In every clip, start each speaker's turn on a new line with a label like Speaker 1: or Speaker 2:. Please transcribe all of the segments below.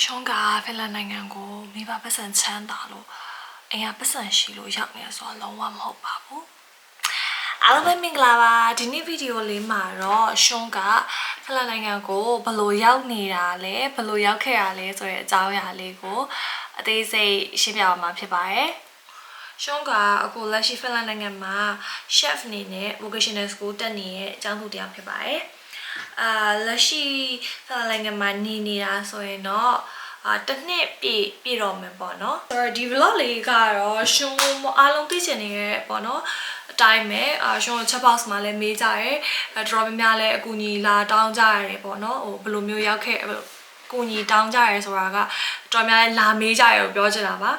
Speaker 1: ရှုံးကဖင်လန်နိုင်ငံကိုမိဘပတ်စံချမ်းသာလို့အိမ်ကပတ်စံရှိလို့ရောက်နေဆိုတော့လုံးဝမဟုတ်ပါဘူးအားလုံးပဲမင်္ဂလာပါဒီနေ့ဗီဒီယိုလေးမှာတော့ရှုံးကဖင်လန်နိုင်ငံကိုဘယ်လိုရောက်နေတာလဲဘယ်လိုရောက်ခဲ့ရလဲဆိုတဲ့အကြောင်းအရာလေးကိုအသေးစိတ်ရှင်းပြအောင်မှာဖြစ်ပါတယ်ရှုံးကအခုလက်ရှိဖင်လန်နိုင်ငံမှာ chef အနေနဲ့ vocational school တက်နေတဲ့အကြောင်းသူတရားဖြစ်ပါတယ်လက်ရှိဖင်လန်နိုင်ငံမှာနေနေတာဆိုရင်တော့တစ်နှစ်ပြည့်တော့မယ်ပေါ့နော်ဆိုတော့ဒီ vlog လေးကတော့ရှုံးအားလုံးသိချင်နေတဲ့ပေါ့နော်အတိုင်းပဲရှုံး chat box မှာလည်းမေးကြရဲတော်တော်များများလည်းအကူအညီလာတောင်းကြရတယ်ပေါ့နော်ဟိုဘယ်လိုမျိုးရောက်ခဲ့အကူအညီတောင်းကြရဲဆိုတာကတော်များများလာမေးကြရဲလို့ပြောချင်တာပါ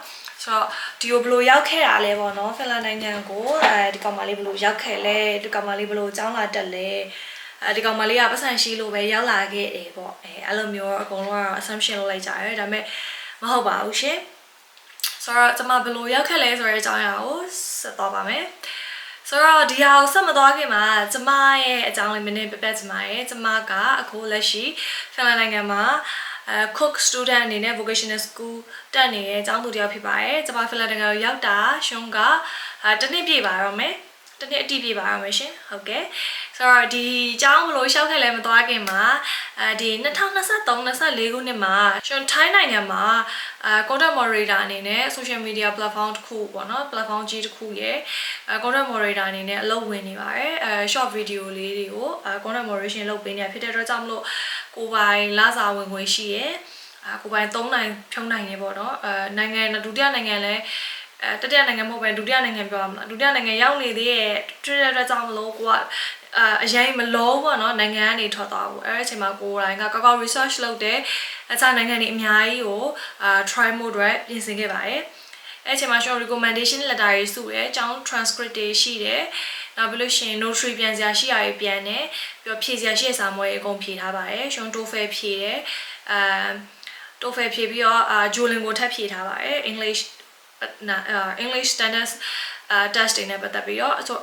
Speaker 1: ဆိုတော့ဒီကိုဘယ်လိုရောက်ခဲ့တာလဲပေါ့နော်ဖင်လန်နိုင်ငံကိုဒီကောင်မလေးဘယ်လိုရောက်ခဲ့လဲဒီကောင်မလေးဘယ်လိုအကြောင်းလာတက်လဲဒီကောင်မလေးကပတ်စံရှိလို့ပဲရောက်လာခဲ့တယ်ပေါ့အဲ့လိုမျိုးအကုန်လုံးက assumption လုပ်လိုက်ကြတယ်ဒါပေမဲ့မဟုတ်ပါဘူးရှင်ဆိုတော့ကျွန်မဘယ်လိုရောက်ခဲ့လဲဆိုတဲ့အကြောင်းအရာကိုဆက်သွားပါမယ်ဆိုတော့ဒီဟာကိုဆက်မသွားခင်မှာကျမရဲ့အကြောင်းလေးနည်းနည်းပြပြချင်ပါတယ်ကျမကအခုလက်ရှိဖင်လန်နိုင်ငံမှာcook student အနေနဲ့ vocational school တက်နေတဲ့အကြောင်းသူတယောက်ဖြစ်ပါတယ်ကျမဖင်လန်နိုင်ငံကိုရောက်တာရှုံးကတစ်နှစ်ပြည့်ပါတော့မယ်တစ်နှစ်အတိပြည့်ပါရမယ်ရှင်ဟုတ်ကဲ့ဆိုတော့ဒီအကြောင်းဘလို့ရှောက်ခဲ့လဲမသွားခင်မှာဒီ2023-24ခုနှစ်မှာကျွန်တော်ထိုင်းနိုင်ငံမှာcontent moderator အနေနဲ့ social media platform တစ်ခုပေါ့နော် platform ကြီးတစ်ခုရဲ့content moderator အနေနဲ့အလုပ်ဝင်နေပါတယ်short video လေးတွေကိုcontent moderation လုပ်ပေးနေတာဖြစ်တဲ့အတွက်ကြောင့်မလို့ကိုပိုင်လစာဝင်ငွေရှိရယ်ကိုပိုင်3နိုင်ဖြုံးနိုင်နေပေါ့နော်နိုင်ငံဒုတိယနိုင်ငံလဲတတိယနိုင်ငံမဟုတ်ပဲဒုတိယနိုင်ငံပြောရမလားဒုတိယနိုင်ငံရောက်နေသေးရဲ့တွေ့တဲ့အတွက်ကြောင့်မလို့ကိုကအရင်မလုံးပေါ့နော်နိုင်ငံကနေထွက်သွားဘူးအဲ့ဒီအချိန်မှာကိုယ်တိုင်ကကောက် research လုပ်တယ်အခြားနိုင်ငံတွေအများကြီးကိုtry mode အတွက်ပြင်ဆင်ခဲ့ပါတယ်အဲ့ဒီအချိန်မှာကျွန်တော် recommendation letter တွေစုတယ်အကြောင်း transcript တွေရှိတယ်နောက်ပြီးလို့ရှိရင် notary ပြန်စရာရှိရည်ပြန်တယ်ပြီးတော့ဖြည့်စရာရှိတဲ့စာမွေးအကုန်ဖြည့်ထားပါတယ်ကျွန်တော် TOEFL ဖြည့်တယ်TOEFL ဖြည့်ပြီးတော့Duolingo ထပ်ဖြည့်ထားပါတယ် English standards test တွေနဲ့ပတ်သက်ပြီးတော့အဲ့ဒါ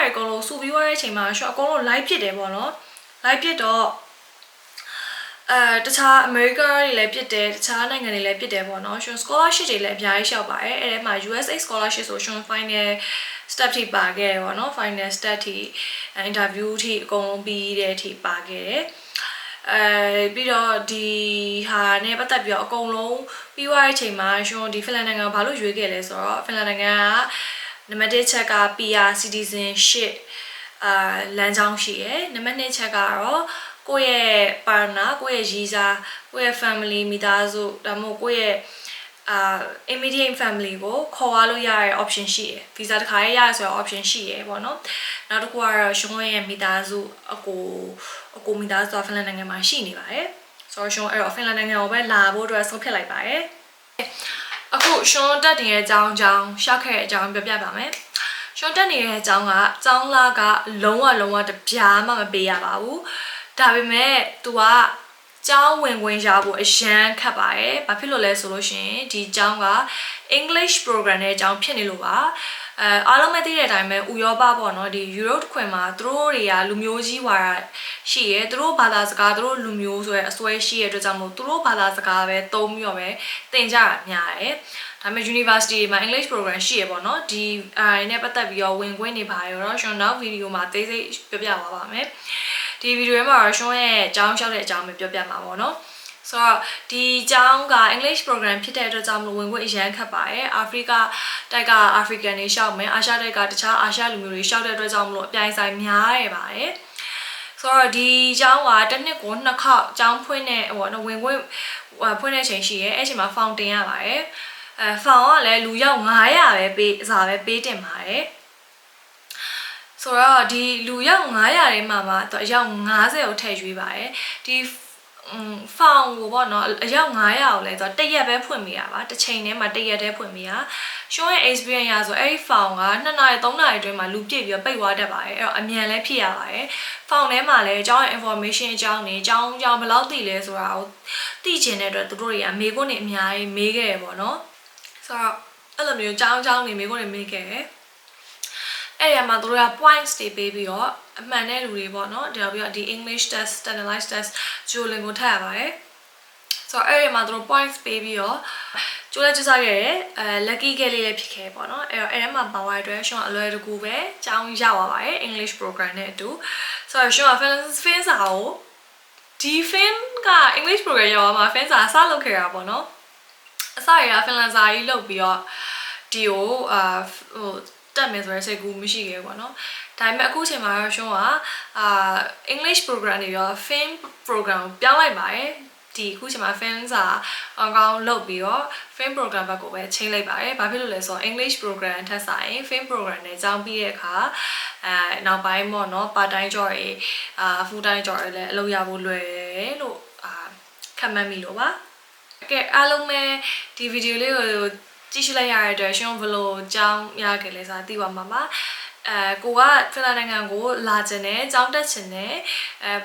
Speaker 1: အကုန်လုံးစုပြီးသွားတဲ့အချိန်မှာရှော့အကုန်လုံး live ဖြစ်တယ်ပေါ့နော် live ဖြစ်တော့တခြား America တွေလည်းဖြစ်တယ်တခြားနိုင်ငံတွေလည်းဖြစ်တယ်ပေါ့နော်ရှင် scholarship တွေလည်းအများကြီးရှောက်ပါတယ်အဲ့ထဲမှာ USA scholarship ဆိုရှင် final step ထိပါခဲ့တယ်ပေါ့နော် final step ထိ interview ထိအကုန်လုံးပြီးတဲ့အထိပါခဲ့တယ်ပြီးတော့ဒီဟာနဲ့ပတ်သက်ပြီးတော့အကုန်လုံးပြီးသွားတဲ့အချိန်မှာရှင်ဒီဖင်လန်နိုင်ငံကိုဘာလို့ရွေးခဲ့လဲဆိုတော့ဖင်လန်နိုင်ငံကနံပါတ်1ချက်က PR citizenship လမ်းကြောင်းရှိရယ်နံပါတ်2ချက်ကတော့ကိုယ့်ရဲ့ partner ကိုယ့်ရဲ့ရည်စားကိုယ့်ရဲ့ family မိသားစုဒါမှမဟုတ်ကိုယ့်ရဲ့immediate family ကိုခေါ်သွားလို့ရတဲ့ option ရှိရယ် visa တစ်ခါရရဆိုတော့ option ရှိရယ်ပေါ့နော်နောက်တစ်ခုကတော့ရှင်ရဲ့မိသားစုအကိုမိသားစုဖင်လန်နိုင်ငံမှာရှိနေပါတယ်ဆိုတော့ရှင်အဲ့တော့ဖင်လန်နိုင်ငံကိုပဲလာဖို့အတွက်ဆုံးဖြတ်လိုက်ပါတယ်အခုရှင်တက်နေတဲ့အကြောင်းရှောက်ခဲ့တဲ့အကြောင်းပြပြပါမယ်ရှင်တက်နေတဲ့အကြောင်းကကျောင်းလာကလုံးဝတပြားမှမပေးရပါဘူးဒါပေမဲ့ तू ကကျောင်းဝင်ခွင့်ရဖို့အရန်ခက်ပါတယ်ဘာဖြစ်လို့လဲဆိုလို့ရှိရင်ဒီကျောင်းက English program နဲ့အကြောင်းဖြစ်နေလို့ပါအားလုံးမသိတဲ့အတိုင်းပဲဥရောပပေါ့နော်ဒီ Europe ခွင်မှာသူတို့တွေကလူမျိုးကြီးဝါဒရှိရဲသူတို့ဘာသာစကားသူတို့လူမျိုးဆိုရဲအစွဲရှိရဲအတွက်ကြောင့်မို့သူတို့ဘာသာစကားပဲသုံးပြီးတော့ပဲသင်ကြတာများတယ်ဒါပေမဲ့ university မှာ English program ရှိရပေါ့နော်ဒီနဲ့ပတ်သက်ပြီးတော့ဝင်ခွင့်နေပါရောတော့ကျွန်တော်နောက်ဗီဒီယိုမှာသိသိပြပြပါပါမယ်ဒီဗီဒီယိုမှာတော့ရှင်ရဲ့အကြောင်းလျှောက်တဲ့အကြောင်းပဲပြောပြမှာပေါ့နော်ဆိုတော့ဒီကျောင်းက English program ဖြစ်တဲ့အတွက်ကြောင့်မလို့ဝင်ခွင့်အရန်ခက်ပါတယ်အာဖရိကတိုက်က African တွေရှောက်မယ်အာရှတိုက်ကတခြားအာရှလူမျိုးတွေရှောက်တဲ့အတွက်ကြောင့်မလို့အပြိုင်ဆိုင်များရပါတယ်ဆိုတော့ဒီကျောင်းကတစ်နှစ်ကို2ခေါက်ကျောင်းဖွင့်တဲ့ဟိုဝင်ခွင့်ဖွင့်တဲ့အချိန်ရှိရဲအဲ့ချိန်မှာ ဖောင်တင်ရပါတယ်ဖောင်ကလည်းလူရောက်900ပဲပေးအစားပဲပေးတင်ပါတယ်ဆိုတော့ဒီလူရောက်900ထဲမှာသူအယောက်90ကိုထည့်ရွေးပါတယ်ဒီဖောင်ကိုပေါ့နော်အယောက်900ကိုလည်းသူတရက်ပဲဖွင့်မိရပါတစ်ချိန်ထဲမှာတရက်တည်းဖွင့်မိရရှုံးရဲ့ experience ရဆိုအဲ့ဒီဖောင်က2နာရီ3နာရီအတွင်းမှာလူပြည့်ပြီးပိတ်သွားတတ်ပါတယ်အဲ့တော့အမြန်လည်းဖြစ်ရပါတယ်ဖောင်ထဲမှာလည်းအကြောင်း information အကြောင်းနေအကြောင်းဘယ်လောက်သိလဲဆိုတာကိုသိချင်တဲ့အတွက်သူတို့တွေကမေးခွန်းတွေအများကြီးမေးခဲ့ရပေါ့နော်ဆိုတော့အဲ့လိုမျိုးအကြောင်းနေမေးခွန်းတွေမေးခဲ့တယ်အဲ့ဒီမှာတို့က points တွေပေးပြီးတော့အမှန်တဲ့လူတွေပေါ့နော်ဒါပြီးတော့ဒီ English test standardized test Duolingo ထပ်ရပါတယ် ဆိုတော့အဲ့ဒီမှာသူတို့ points ပေးပြီးတော့ကျိုးလဲကျစားခဲ့တယ်lucky ကလေးလည်းဖြစ်ခဲ့ပေါ့နော်အဲ့တော့အဲ့ထဲမှာပါသွားတဲ့အတွက်ရှင်ကအလွယ်တကူပဲကျောင်းရပါပါတယ် English program နဲ့အတူဆိုတော့ရှင်က Fin စာကိုဒီ Fin က English program ရောက်မှာ Fin စာအစလုပ်ခဲ့တာပေါ့နော်အစရ Finland စာကြီးလုပ်ပြီးတော့ဒီကိုဟိုတက်မယ်ဆိုရယ်စိတ်ကူးမရှိခဲ့ဘူးပေါ့နော်ဒါပေမဲ့အခုချိန်မှာတော့ရှင်ကEnglish program တွေရော Fin program ကိုပြောင်းလိုက်ပါတယ်ဒီအခုချိန်မှာ Fin စာအကောင်းလုပ်ပြီးတော့ Fin program ဘက်ကိုပဲချိန်လိုက်ပါတယ်။ဘာဖြစ်လို့လဲဆိုတော့ English program ထက်စာရင် Fin program နဲ့ကျောင်းပြီးတဲ့အခါနောက်ပိုင်းပေါ့နော် part time job တွေfull time job တွေလည်းအလုပ်ရဖို့လွယ်တယ်လို့ခန့်မှန်းမိလို့ပါ။ကဲအားလုံးပဲဒီဗီဒီယိုလေးကိုကြည့်ရှုလိုက်ရတဲ့အတွက်ရှင်ဘယ်လိုကျောင်းရခဲ့လဲဆိုတာသိပါမှာပါကိုကဖိလစ်နိုင်ငံကိုလာကျင်တယ်ကျောင်းတက်ချင်တယ်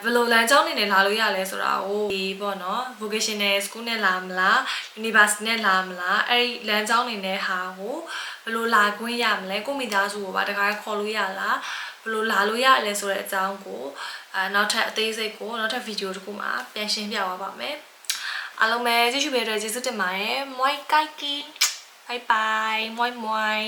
Speaker 1: ဘယ်လိုလမ်းကျောင်းနေနဲ့လာလို့ရလဲဆိုတာကိုဒီပေါ့နော် vocational school နဲ့လာမလား university နဲ့လာမလားအဲ့ဒီလမ်းကျောင်းနေနဲ့ဟာကိုဘယ်လိုလာခွင့်ရမလဲကိုမိသားစုကိုပါတခါခေါ်လို့ရလားဘယ်လိုလာလို့ရလဲဆိုတဲ့အကြောင်းကိုနောက်ထပ်အသေးစိတ်ကိုနောက်ထပ်ဗီဒီယိုတစ်ခုမှာပြန်ရှင်းပြသွားပါမယ်အားလုံးပဲကြည့်ရှုပေးတဲ့အတွက်ကျေးဇူးတင်ပါတယ် moi kai ki bye bye moi moi